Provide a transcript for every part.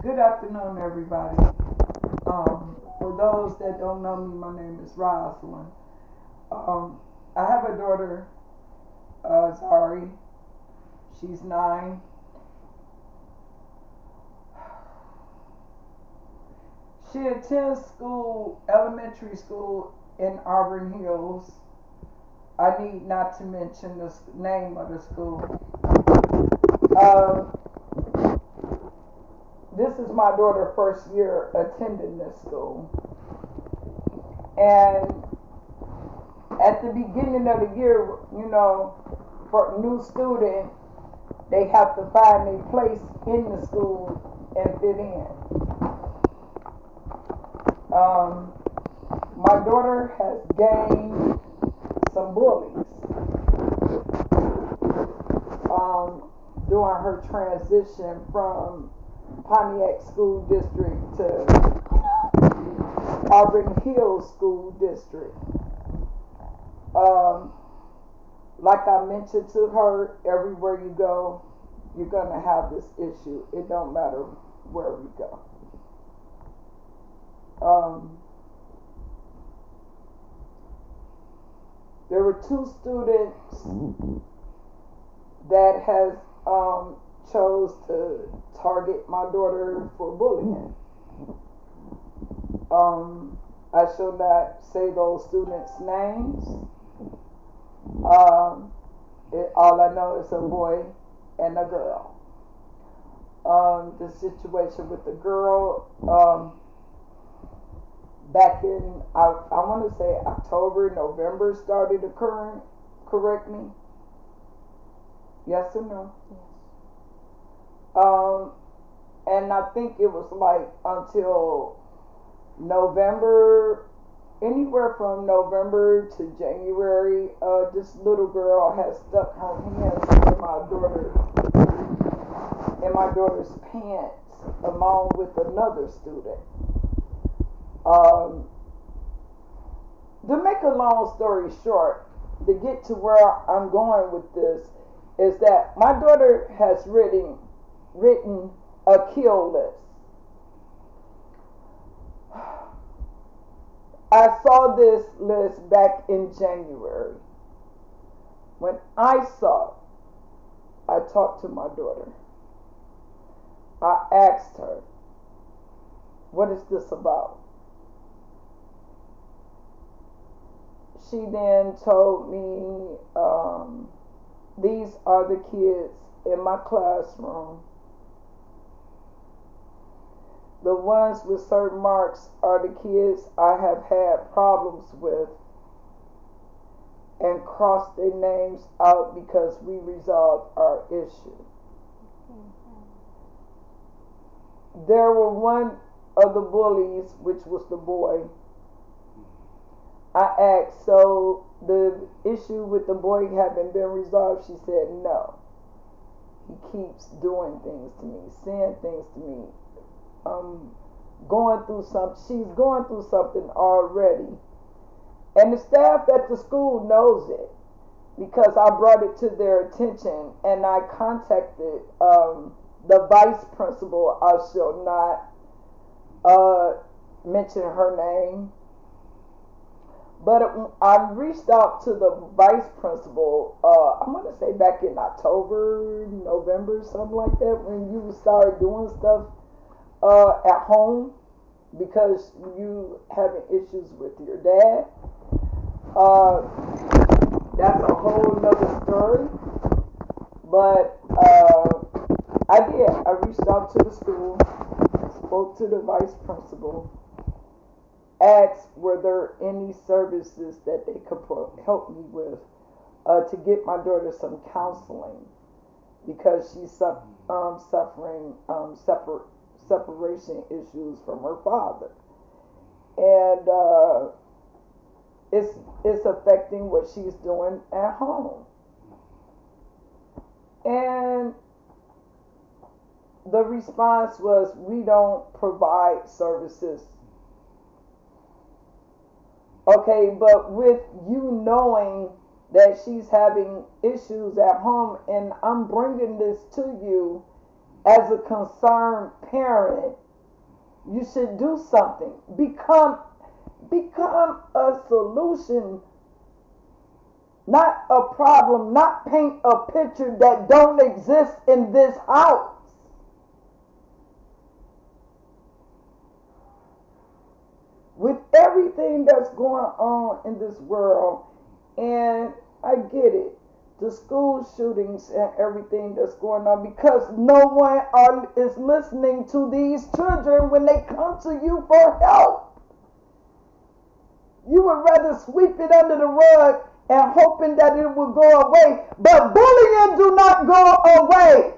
Good afternoon, everybody. For those that don't know me, my name is Rosalind. Um, I have a daughter, Zari. She's 9. She attends school, elementary school in Auburn Hills. I need not to mention the name of the school. Uh, this is my daughter's first year attending this school. And at the beginning of the year, for a new student, they have to find a place in the school and fit in. My daughter has gained some bullies during her transition from Pontiac School District to Auburn Hills School District. Like I mentioned to her, everywhere you go, you're going to have this issue. It don't matter where we go. There were 2 students that has chose to target my daughter for bullying. I shall not say those students' names. All I know is a boy and a girl. The situation with the girl, back in, I want to say October, November started occurring. Correct me. Yes or no? Yes. And I think it was like until November, anywhere from November to January, this little girl has stuck her hands in my daughter's pants, along with another student. To make a long story short, to get to where I'm going with this, is that my daughter has written a kill list. I saw this list back in January. When I saw it, I talked to my daughter. I asked her, what is this about? She then told me, these are the kids in my classroom. The ones with certain marks are the kids I have had problems with, and crossed their names out because we resolved our issue. There were one of the bullies, which was the boy. I asked, so the issue with the boy having been resolved? She said no. He keeps doing things to me, saying things to me. She's going through something already. And the staff at the school knows it, because I brought it to their attention, and I contacted the vice principal. I shall not mention her name. But I reached out to the vice principal, I want to say back in October, November, something like that, when you started doing stuff at home because you having issues with your dad. That's a whole nother story. But I did. I reached out to the school, spoke to the vice principal, asked were there any services that they could help me with to get my daughter some counseling, because she's suffering separation issues from her father, and it's affecting what she's doing at home. And the response was, we don't provide services. Okay, but with you knowing that she's having issues at home, and I'm bringing this to you, as a concerned parent, you should do something. Become a solution, not a problem. Not paint a picture that don't exist in this house. With everything that's going on in this world, and I get it, the school shootings and everything that's going on, because no one is listening to these children when they come to you for help. You would rather sweep it under the rug and hoping that it will go away, but bullying do not go away.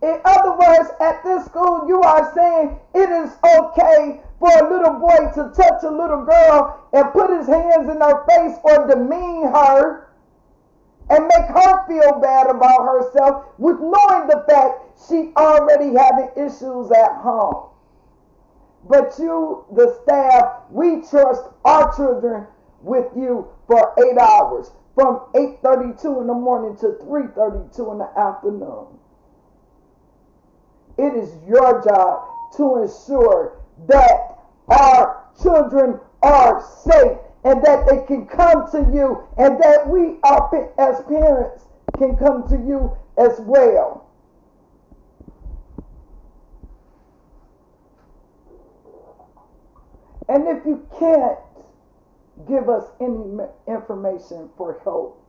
In other words, at this school, you are saying it is okay for a little boy to touch a little girl and put his hands in her face or demean her and make her feel bad about herself, with knowing the fact she already having issues at home. But you, the staff, we trust our children with you for 8 hours, from 8:32 in the morning to 3:32 in the afternoon. It is your job to ensure that our children are safe and that they can come to you, and that we as parents can come to you as well. And if you can't give us any information for help,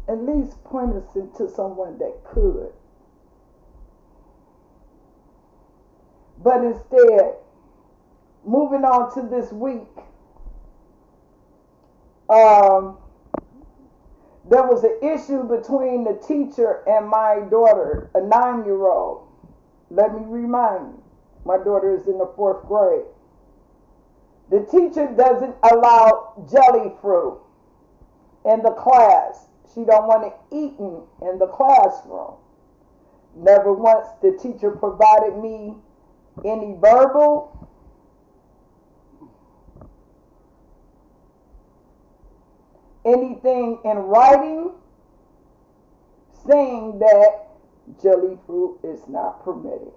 at least point us into someone that could. But instead, moving on to this week, there was an issue between the teacher and my daughter, a 9-year-old. Let me remind you, my daughter is in the 4th grade. The teacher doesn't allow jelly fruit in the class. She don't want it eaten in the classroom. Never once the teacher provided me any verbal anything in writing saying that jelly fruit is not permitted.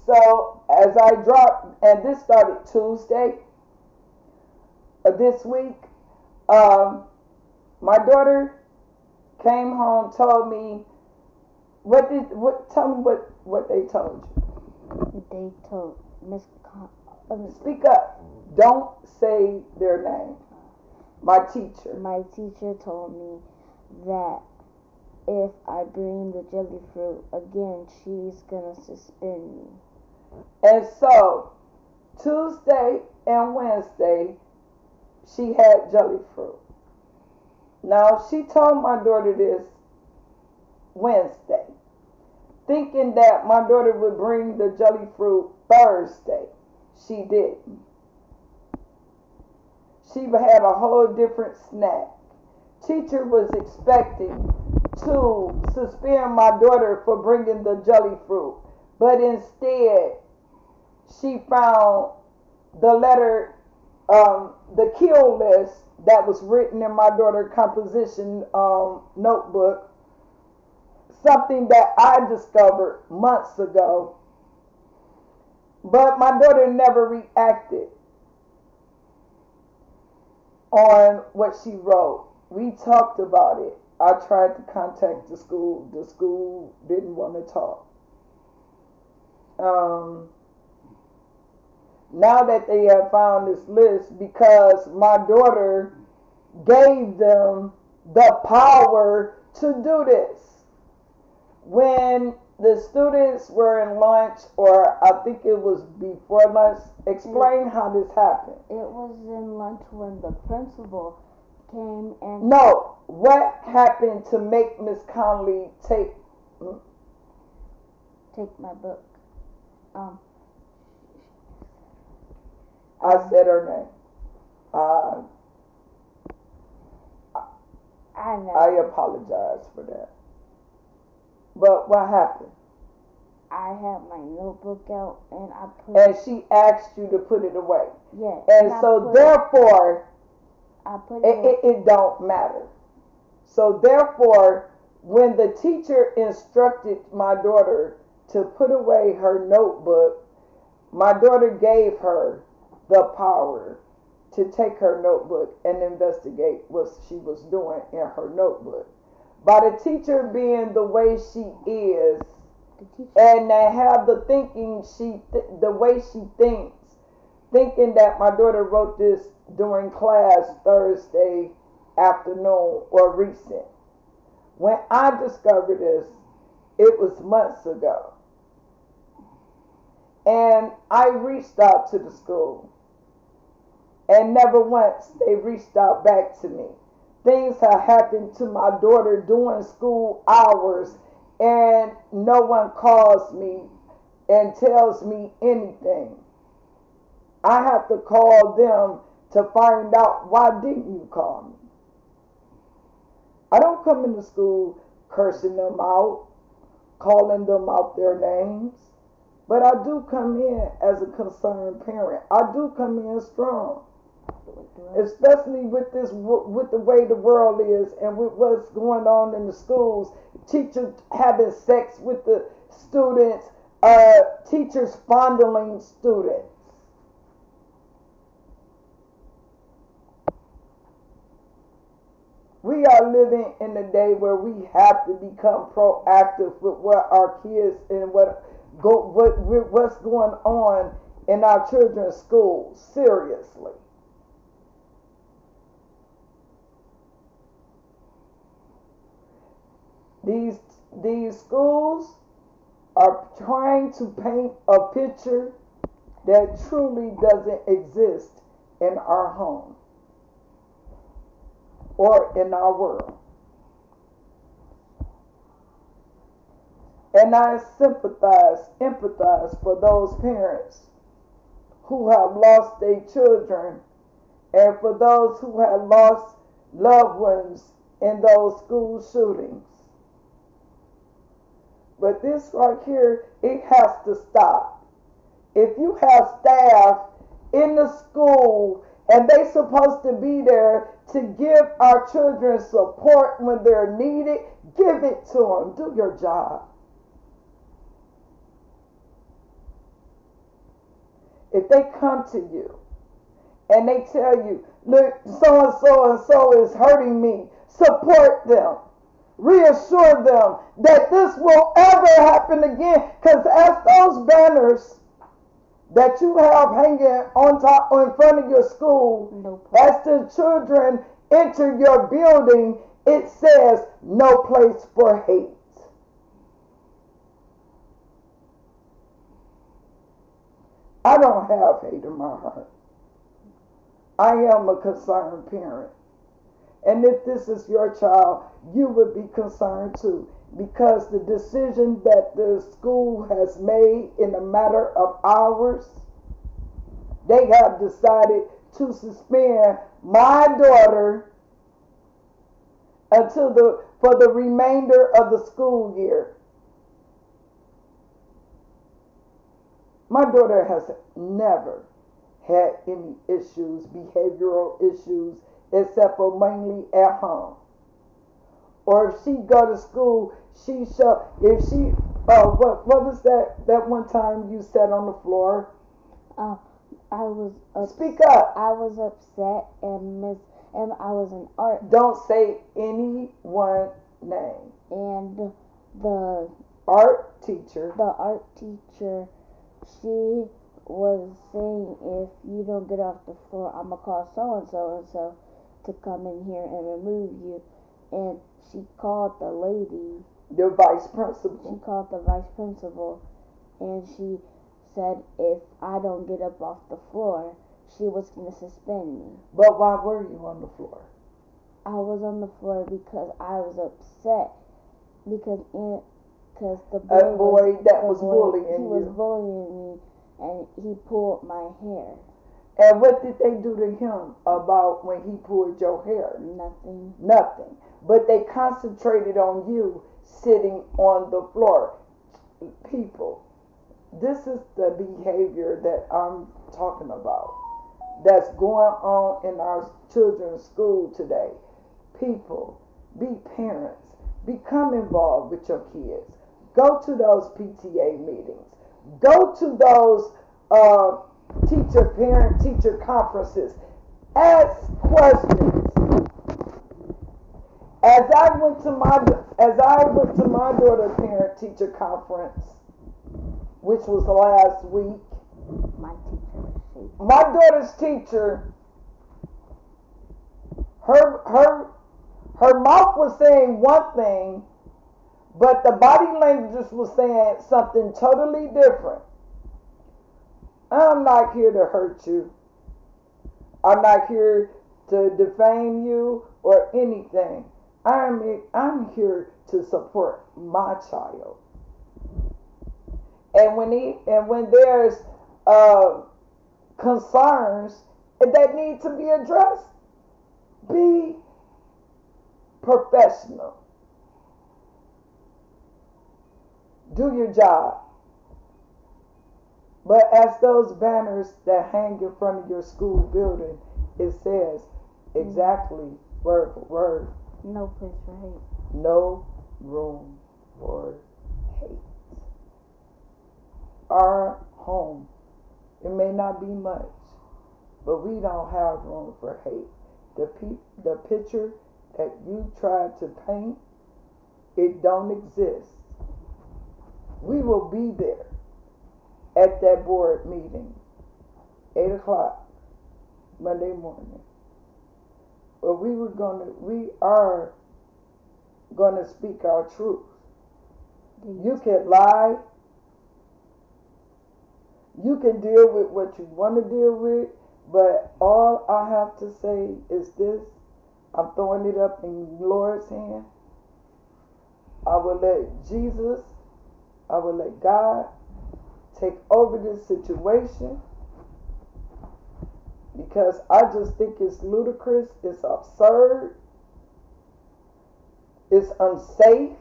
So as I dropped, and this started Tuesday this week, my daughter came home, told me, tell me what they told you. They told Miss Speak up. Don't say their name. My teacher. My teacher told me that if I bring the jelly fruit again, she's gonna suspend me. And so, Tuesday and Wednesday, she had jelly fruit. Now, she told my daughter this Wednesday, thinking that my daughter would bring the jelly fruit Thursday. She didn't. She had a whole different snack. Teacher was expecting to suspend my daughter for bringing the jelly fruit, but instead she found the letter, the kill list that was written in my daughter's composition notebook, something that I discovered months ago, but my daughter never reacted on what she wrote. We talked about it. I tried to contact the school. The school didn't want to talk. Now that they have found this list, because my daughter gave them the power to do this. When the students were in lunch, or I think it was before lunch, explain how this happened. It was in lunch when the principal came and... No, what happened to make Miss Conley take my book? I said her name. I know. I apologize for that. But what happened? I had my notebook out and I put... And she asked you to put it away. Yes. And so therefore, I put it don't matter. So therefore, When the teacher instructed my daughter to put away her notebook, my daughter gave her the power to take her notebook and investigate what she was doing in her notebook. By the teacher being the way she is, and to have the thinking the way she thinks, thinking that my daughter wrote this during class Thursday afternoon or recent. When I discovered this, it was months ago. And I reached out to the school. And never once they reached out back to me. Things have happened to my daughter during school hours, and no one calls me and tells me anything. I have to call them to find out, why didn't you call me? I don't come into school cursing them out, calling them out their names, but I do come in as a concerned parent. I do come in strong, especially with the way the world is and with what's going on in the schools. Teachers having sex with the students, teachers fondling students. We are living in a day where we have to become proactive with what our kids and what's going on in our children's schools. Seriously. These schools are trying to paint a picture that truly doesn't exist in our home or in our world. And I empathize for those parents who have lost their children, and for those who have lost loved ones in those school shootings. But this right here, it has to stop. If you have staff in the school and they supposed to be there to give our children support when they're needed, give it to them. Do your job. If they come to you and they tell you, look, so and so is hurting me, support them. Reassure them that this will ever happen again. Because as those banners that you have hanging on top or in front of your school, as the children enter your building, it says no place for hate. I don't have hate in my heart. I am a concerned parent. And if this is your child, you would be concerned too. Because the decision that the school has made in a matter of hours, they have decided to suspend my daughter for the remainder of the school year. My daughter has never had any issues, behavioral issues, except for mainly at home. Or if she go to school, what was that one time you sat on the floor? I was Speak up. I was upset and I was in art. Don't say any one name. And the art teacher, she was saying, if you don't get off the floor, I'm gonna call so and so to come in here and remove you. And she called the lady, the vice principal. She called the vice principal, and she said if I don't get up off the floor, she was gonna suspend me. But why were you on the floor? I was on the floor because I was upset because the boy was bullying you. He was bullying me, and he pulled my hair. And what did they do to him about when he pulled your hair? Nothing. Nothing. But they concentrated on you sitting on the floor. People, this is the behavior that I'm talking about that's going on in our children's school today. People, be parents. become involved with your kids. Go to those PTA meetings. Go to those parent-teacher conferences. Ask questions. As I went to my daughter's parent-teacher conference, which was last week, my daughter's teacher, her mouth was saying one thing, but the body language was saying something totally different. I'm not here to hurt you. I'm not here to defame you or anything. I'm here to support my child. And when there's concerns that need to be addressed, be professional. Do your job. But as those banners that hang in front of your school building, it says exactly word for word. No place for hate. No room for hate. Our home, it may not be much, but we don't have room for hate. The picture that you tried to paint, it don't exist. We will be there at that board meeting, 8 o'clock, Monday morning. But we are gonna speak our truth. You can lie. You can deal with what you want to deal with, but all I have to say is this. I'm throwing it up in Lord's hand. I will let Jesus, I will let God take over this situation, because I just think it's ludicrous, it's absurd, it's unsafe.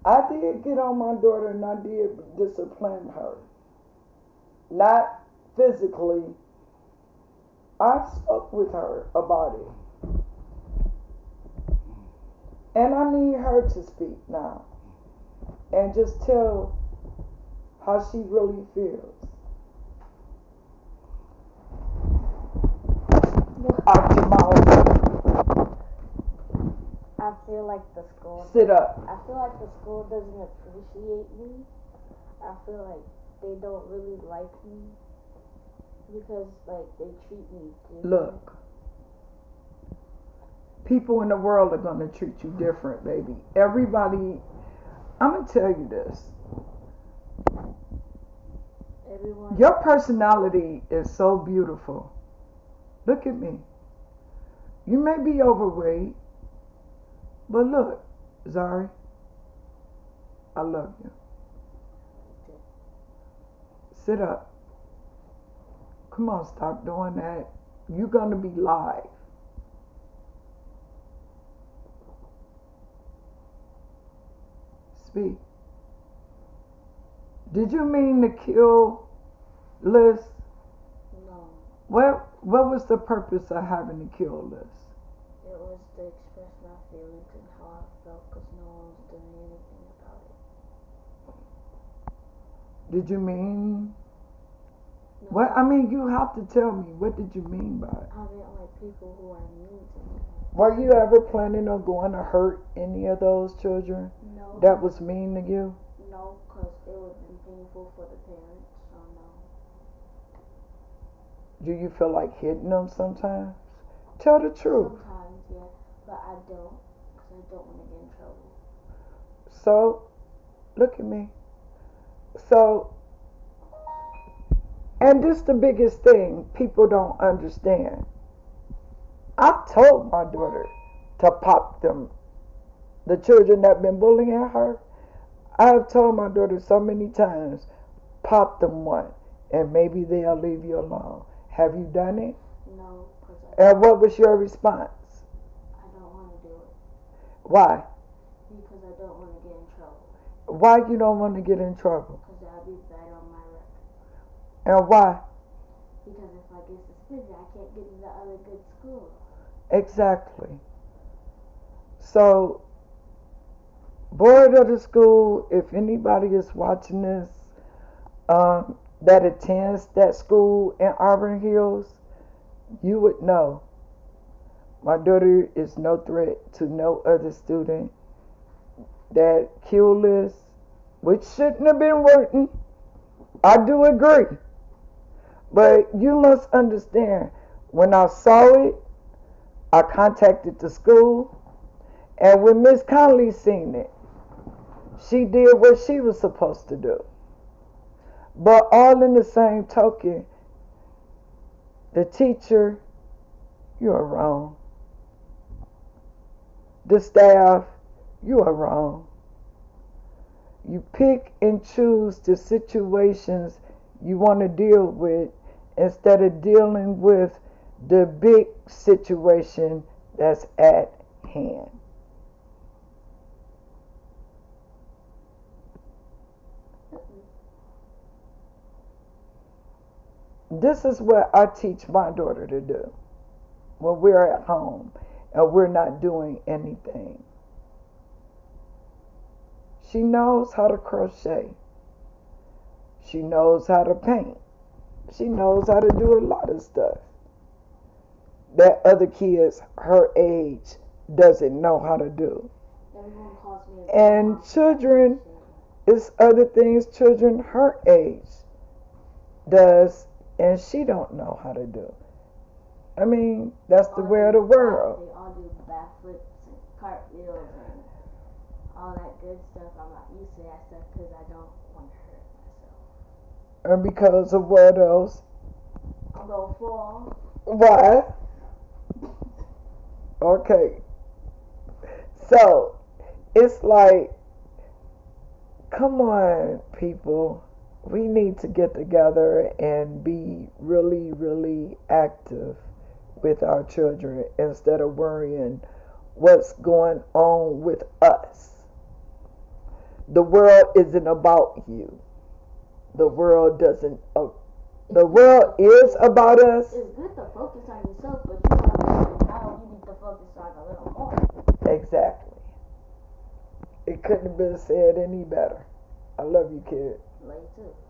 I did get on my daughter and I did discipline her. Not physically. I spoke with her about it. And I need her to speak now. And just tell how she really feels. Out your mouth. I feel like the school. Sit up. I feel like the school doesn't appreciate me. I feel like they don't really like me because like they treat me different. Look, people in the world are gonna treat you different, baby. Everybody. I'm gonna tell you this. Everyone. Your personality is so beautiful. Look at me. You may be overweight, but look, Zari, I love you. Sit up. Come on, stop doing that. You're going to be live. Speak. Did you mean to kill Liz? No. What was the purpose of having to kill Liz? It was to express my feelings and how I felt because no one was doing anything about it. Did you mean? No. What? I mean, you have to tell me. What did you mean by it? I meant like people who are mean to me. Were you ever planning on going to hurt any of those children? No. That was mean to you? No, because it would have been painful for the parents, so no. Do you feel like hitting them sometimes? Tell the truth. Sometimes, yeah, but I don't, because I don't want to get in trouble. So, look at me. So, and this the biggest thing people don't understand. I told my daughter to pop them. The children that been bullying her, I have told my daughter so many times, pop them one, and maybe they'll leave you alone. Have you done it? No, because And what was your response? I don't want to do it. Why? Because I don't want to get in trouble. Why you don't want to get in trouble? Because that'll be bad on my record. And why? Because if I get suspended, I can't get into other good schools. Exactly. So, board of the school, if anybody is watching this that attends that school in Auburn Hills, you would know my daughter is no threat to no other student. That kill list, which shouldn't have been written, I do agree. But you must understand, when I saw it, I contacted the school, and when Miss Conley seen it, she did what she was supposed to do. But all in the same token, the teacher, you are wrong. The staff, you are wrong. You pick and choose the situations you want to deal with instead of dealing with the big situation that's at hand. This is what I teach my daughter to do when we're at home and we're not doing anything. She knows how to crochet. She knows how to paint. She knows how to do a lot of stuff that other kids her age doesn't know how to do. And children, it's other things children her age does and she don't know how to do. I mean, that's the way of the world. They all do backflips and cartwheels and all that good stuff. I'm not used to that stuff because I don't want to hurt myself. And because of what else? I'm going to fall. Why? Okay. So, it's like, come on, people. We need to get together and be really, really active with our children instead of worrying what's going on with us. The world isn't about you. The world doesn't. The world is about us. It's good to focus on yourself, but you know how you need to focus on a little more. Exactly. It couldn't have been said any better. I love you, kid. Love you too.